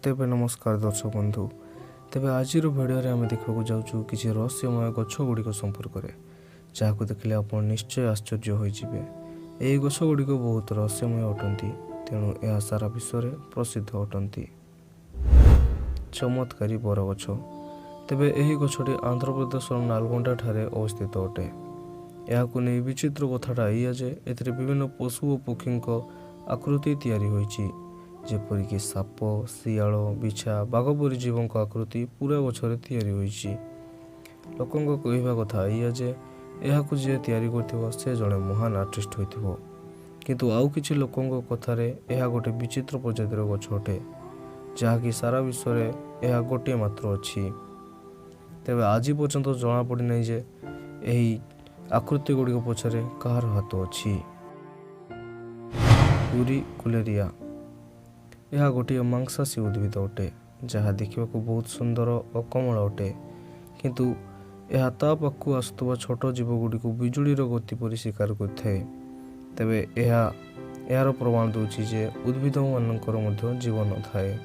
तेबे नमस्कार दर्शक बंधु। तेबे आज भिडियो आम देखा जाऊँ कि रहस्यमय गछ गुड़िक संपर्क में जहाँ देखले आप निश्चय आश्चर्य हो यही गछ गुड़िक बहुत रहस्यमय अटंती, तेणु यह सारा विश्व में प्रसिद्ध अटंती। चमत्कारी बरगछ। तेबे यही गछटी आंध्र प्रदेश नालगोंडा ठारे अवस्थित अटे। यह विचित्र कथाटा या जे एथिरे विभिन्न पशु और पक्षी आकृति तैयारी होइछि, जेपरिक साप, शियाल, बिछा, बाघ परी जीवों आकृति पूरा गछरे तैयारी होइछि। लोकंक कहवा कथा या जे यहाकु जे तैयारी करथिबो से जड़े महान आर्टिस्ट होइथिबो, किंतु आउ किछि लोकंक कथारे यह गोटे विचित्र प्रजातिर गछ अटे जहाँकि सारा विश्व में यह गोटे मात्र अछि। तेबे आज पर्यंत जना पड़ी नहीं जे यही आकृति गुड़िक पछरे कहार हाथ अछि। यूरिकुलेरिया यह गोटे मांसाशी उद्भिद अटे जहाँ देखा बहुत सुंदर और कोमल अटे, किंतु यह ता पाखु आसुवा छोट जीव गुड़िक बिजुलीर गति परि शिकार करथाए। तेबे यार प्रमाण दूची जे उद्भिद मानकर मध्य जीवन थाए।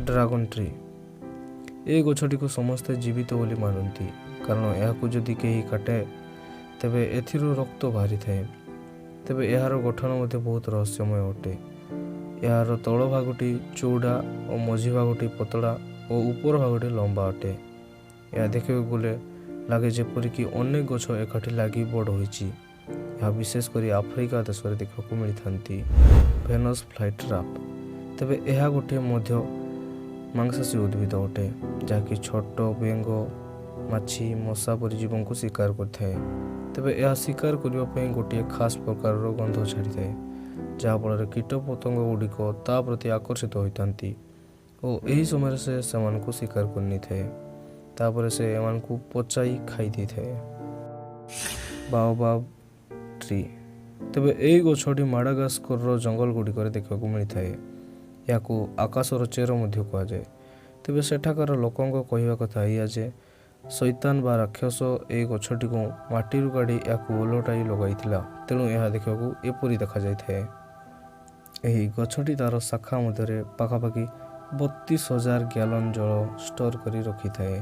ड्रैगन ट्री ए गछटी को समस्ते जीवित बोली मानती, कारण यह जदि कहीं काटे तेबे एथिरो रक्त बाहरी थाए। तेबे यार गठन मध्य बहुत रहस्यमय अटे। यार तल भागटी चौड़ा और मझी भागटी पतला और ऊपर भागटी लंबा अटे। यह देखा गले लगे जेपरिक अनेक गछ एकाठी लगी बड़ होइछि। यह विशेषकर आफ्रिका देश में देखा मिलती। भेनस फ्लाइट्राप तेबे यह गोटे मध्य मांसाशी उद्भिद अटे जहाँकि छोट बेंग, माछी, मशा परी जीवों को शिकार करथाए। तेबे यह शिकार करने गोटे खास प्रकार गंध छाड़ी थाए, जहाँफल कीट पतंग गुड़िक ता प्रति आकर्षित होती और यही समय से सेमानकु शिकार करनी थाए। तापर से एमानकु पचाई खाई दी थाए। बाओबाब ट्री तेबे यही गछटी माडागास्कर जंगल गुड़िक देखा मिलता है। या आकाशर चेर कह जाए। तेबे सेठाकार लोकंक कहवा कथा या जे शैतान बा राक्षस ए गछटी को माटी काढ़ी या ओलटाई लगाई, तेणु यह देखा एपरी देखा जाए। यही गछटी तार शाखा मध्य पाखापाखि 32,000 गैलन जल स्टोर करी रखी थाए।